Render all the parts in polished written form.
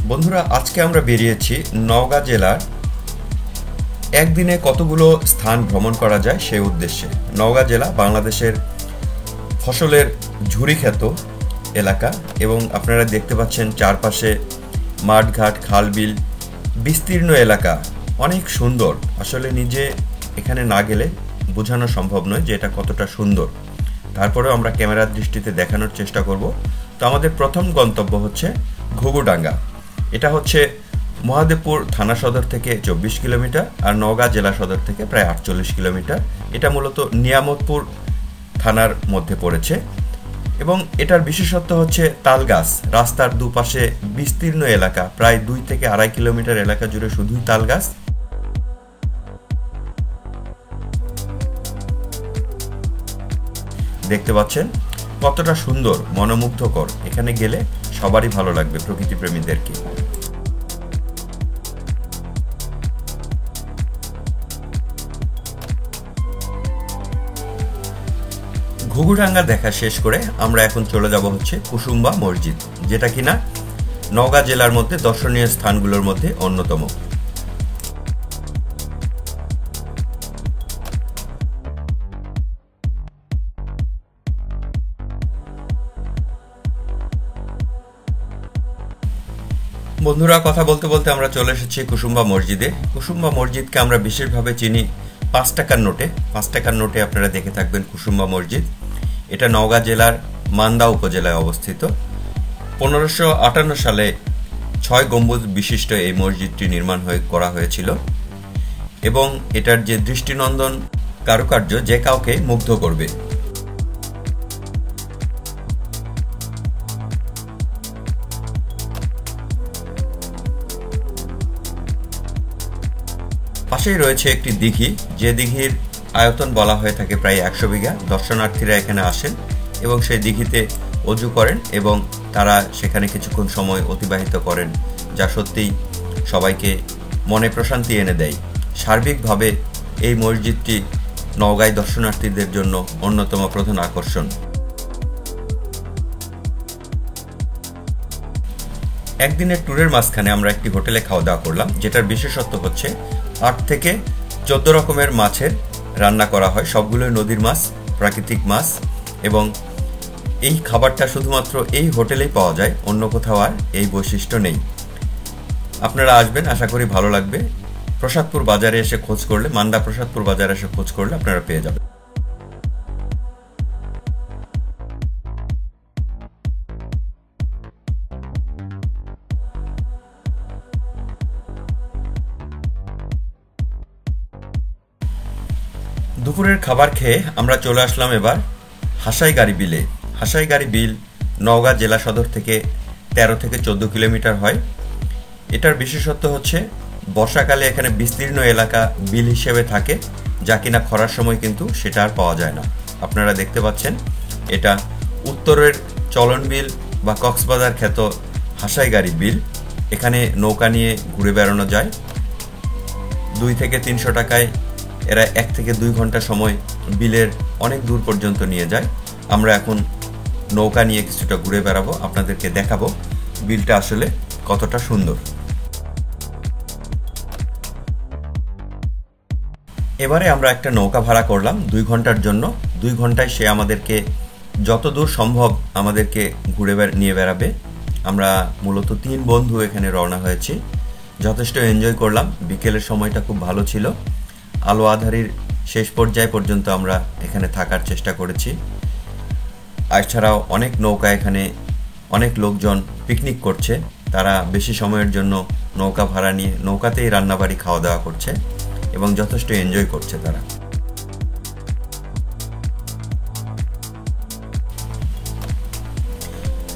বন্ধুরা, আজকে আমরা বেরিয়েছি নওগাঁ জেলার একদিনে কতগুলো স্থান ভ্রমণ করা যায় সেই উদ্দেশ্যে। নওগাঁ জেলা বাংলাদেশের ফসলের ঝুরিখ্যাত এলাকা এবং আপনারা দেখতে পাচ্ছেন চারপাশে মাঠঘাট, খালবিল, বিস্তীর্ণ এলাকা, অনেক সুন্দর। আসলে নিজে এখানে না গেলে বোঝানো সম্ভব নয় যে এটা কতটা সুন্দর। তারপরেও আমরা ক্যামেরার দৃষ্টিতে দেখানোর চেষ্টা করব। তো আমাদের প্রথম গন্তব্য হচ্ছে ঘুঘুডাঙ্গা। এটা হচ্ছে মহাদেবপুর থানা সদর থেকে 24 কিলোমিটার আর নওগাঁ জেলা সদর থেকে প্রায় 48 কিলোমিটার। এটা মূলত নিয়ামতপুর থানার মধ্যে পড়েছে এবং এটার বিশেষত্ব হচ্ছে তালগাছ। রাস্তার দুপাশে বিস্তীর্ণ এলাকা, প্রায় 2 থেকে 2.5 কিলোমিটার এলাকা জুড়ে শুধুই তালগাছ। দেখতে পাচ্ছেন কতটা সুন্দর, মনোমুগ্ধকর। এখানে গেলে সবারই ভালো লাগবে, প্রকৃতি প্রেমীদেরকে। ঘুঘুডাঙ্গা দেখা শেষ করে আমরা এখন চলে যাব হচ্ছে কুসুম্বা মসজিদ, যেটা কিনা নওগাঁ জেলার মধ্যে দর্শনীয় স্থানগুলোর মধ্যে অন্যতম। বন্ধুরা, কথা বলতে বলতে আমরা চলে এসেছি কুসুম্বা মসজিদে। কুসুম্বা মসজিদকে আমরা বিশেষভাবে চিনি 5 টাকার নোটে। 5 টাকার নোটে আপনারা দেখে থাকবেন কুসুম্বা মসজিদ। এটা নওগাঁ জেলার মান্দা উপজেলায় অবস্থিত। 1558 সালে 6 গম্বুজ বিশিষ্ট এই মসজিদটি নির্মাণ করা হয়েছিল এবং এটার যে দৃষ্টিনন্দন কারুকার্য যে কাউকে মুগ্ধ করবে। পাশেই রয়েছে একটি দিঘি, যে দিঘির আয়তন বলা হয়ে থাকে প্রায় 100 বিঘা। দর্শনার্থীরা এখানে আসেন এবং সেই দিঘিতে অজু করেন এবং তারা সেখানে কিছুক্ষণ সময় অতিবাহিত করেন, যা সত্যিই সবাইকে মনে প্রশান্তি এনে দেয়। সার্বিকভাবে এই মসজিদটি নওগাঁয় দর্শনার্থীদের জন্য অন্যতম প্রধান আকর্ষণ। একদিনের ট্যুরের মাঝখানে আমরা একটি হোটেলে খাওয়া দাওয়া করলাম, যেটার বিশেষত্ব হচ্ছে 8 থেকে 14 রকমের মাছের রান্না করা হয়। সবগুলোই নদীর মাছ, প্রাকৃতিক মাছ, এবং এই খাবারটা শুধুমাত্র এই হোটেলেই পাওয়া যায়, অন্য কোথাও আর এই বৈশিষ্ট্য নেই। আপনারা আসবেন, আশা করি ভালো লাগবে। প্রসাদপুর বাজারে এসে খোঁজ করলে, মান্দা প্রসাদপুর বাজারে এসে খোঁজ করলে আপনারা পেয়ে যাবেন। দুপুরের খাবার খেয়ে আমরা চলে আসলাম এবার হাসাইগাড়ি বিলে। হাসাইগাড়ি বিল নওগাঁ জেলা সদর থেকে 13 থেকে 14 কিলোমিটার হয়। এটার বিশেষত্ব হচ্ছে বর্ষাকালে এখানে বিস্তীর্ণ এলাকা বিল হিসেবে থাকে, যা কিনা খরার সময় কিন্তু সেটা আর পাওয়া যায় না। আপনারা দেখতে পাচ্ছেন এটা উত্তরের চলন বিল বা কক্সবাজার খ্যাত হাসাইগাড়ি বিল। এখানে নৌকা নিয়ে ঘুরে বেড়ানো যায়। 2 থেকে 300 টাকায় এরা 1 থেকে 2 ঘন্টা সময় বিলের অনেক দূর পর্যন্ত নিয়ে যায়। আমরা এখন নৌকা নিয়ে কিছুটা ঘুরে বেড়াবো, আপনাদেরকে দেখাবো বিলটা আসলে কতটা সুন্দর। এবারে আমরা একটা নৌকা ভাড়া করলাম 2 ঘন্টার জন্য। 2 ঘন্টায় সে আমাদেরকে যত দূর সম্ভব আমাদেরকে ঘুরে নিয়ে বেড়াবে। আমরা মূলত 3 বন্ধু এখানে রওনা হয়েছি। যথেষ্ট এনজয় করলাম। বিকেলের সময়টা খুব ভালো ছিল। আলো আঁধারির শেষ পর্যায় পর্যন্ত আমরা এখানে থাকার চেষ্টা করেছি। এছাড়াও অনেক নৌকা, এখানে অনেক লোকজন পিকনিক করছে। তারা বেশি সময়ের জন্য নৌকা ভাড়া নিয়ে নৌকাতেই রান্নাবাড়ি খাওয়া দাওয়া করছে এবং যথেষ্ট এনজয় করছে তারা।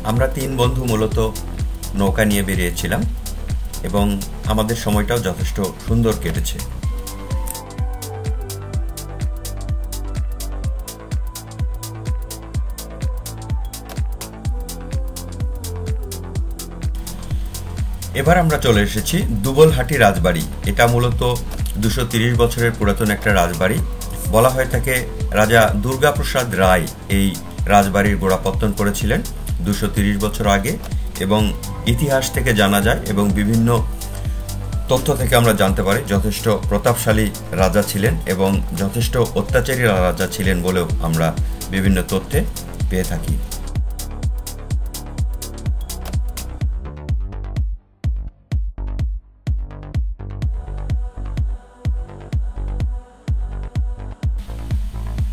আমরা 3 বন্ধু মূলত নৌকা নিয়ে বেরিয়েছিলাম এবং আমাদের সময়টাও যথেষ্ট সুন্দর কেটেছে। এবার আমরা চলে এসেছি দুবলহাটি রাজবাড়ি। এটা মূলত 230 বছরের পুরাতন একটা রাজবাড়ি। বলা হয়ে থাকে রাজা দুর্গাপ্রসাদ রায় এই রাজবাড়ির গোড়াপত্তন করেছিলেন 230 বছর আগে এবং ইতিহাস থেকে জানা যায় এবং বিভিন্ন তথ্য থেকে আমরা জানতে পারি যথেষ্ট প্রতাপশালী রাজা ছিলেন এবং যথেষ্ট অত্যাচারী রাজা ছিলেন বলেও আমরা বিভিন্ন তথ্যে পেয়ে থাকি।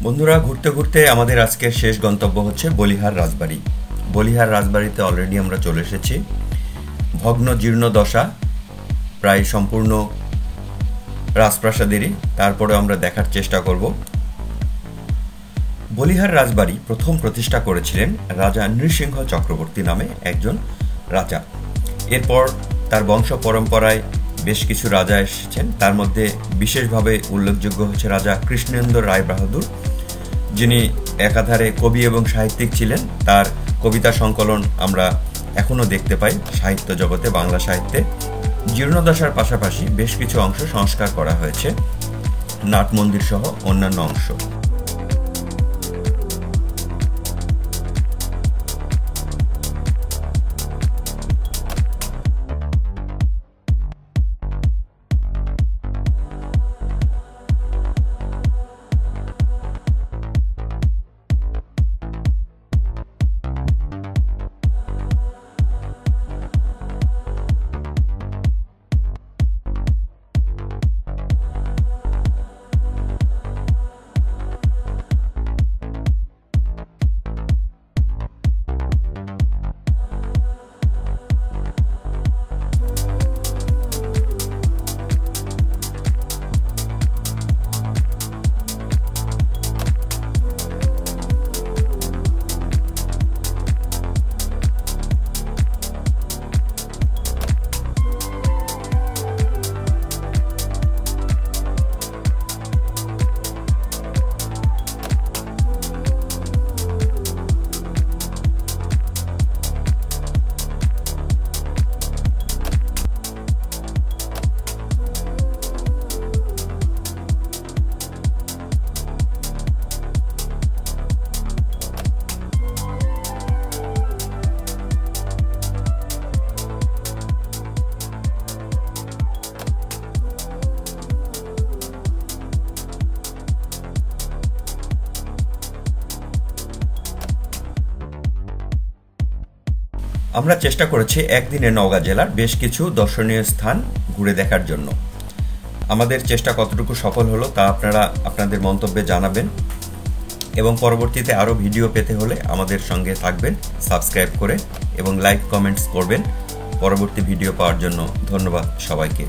বন্ধুরা, ঘুরতে ঘুরতে আমাদের আজকের শেষ গন্তব্য হচ্ছে বলিহার রাজবাড়ি। বলিহার রাজবাড়িতে অলরেডি আমরা চলে এসেছি। ভগ্ন জীর্ণ দশা, প্রায় সম্পূর্ণ রাজপ্রাসাদেরই, তারপরে আমরা দেখার চেষ্টা করব। বলিহার রাজবাড়ি প্রথম প্রতিষ্ঠা করেছিলেন রাজা নৃসিংহ চক্রবর্তী নামে একজন রাজা। এরপর তার বংশ পরম্পরায় বেশ কিছু রাজা এসেছেন, তার মধ্যে বিশেষভাবে উল্লেখযোগ্য হচ্ছে রাজা কৃষ্ণেন্দ্র রায় বাহাদুর, যিনি একাধারে কবি এবং সাহিত্যিক ছিলেন। তার কবিতা সংকলন আমরা এখনও দেখতে পাই সাহিত্য জগতে, বাংলা সাহিত্যে। জীর্ণদশার পাশাপাশি বেশ কিছু অংশ সংস্কার করা হয়েছে, নাট মন্দির সহ অন্যান্য অংশ। আমরা চেষ্টা করেছি একদিনে নওগাঁ জেলার বেশ কিছু দর্শনীয় স্থান ঘুরে দেখার জন্য। আমাদের চেষ্টা কতটুকু সফল হলো তা আপনারা আপনাদের মন্তব্যে জানাবেন এবং পরবর্তীতে আরও ভিডিও পেতে হলে আমাদের সঙ্গে থাকবেন সাবস্ক্রাইব করে এবং লাইক কমেন্টস করবেন। পরবর্তী ভিডিও পাওয়ার জন্য ধন্যবাদ সবাইকে।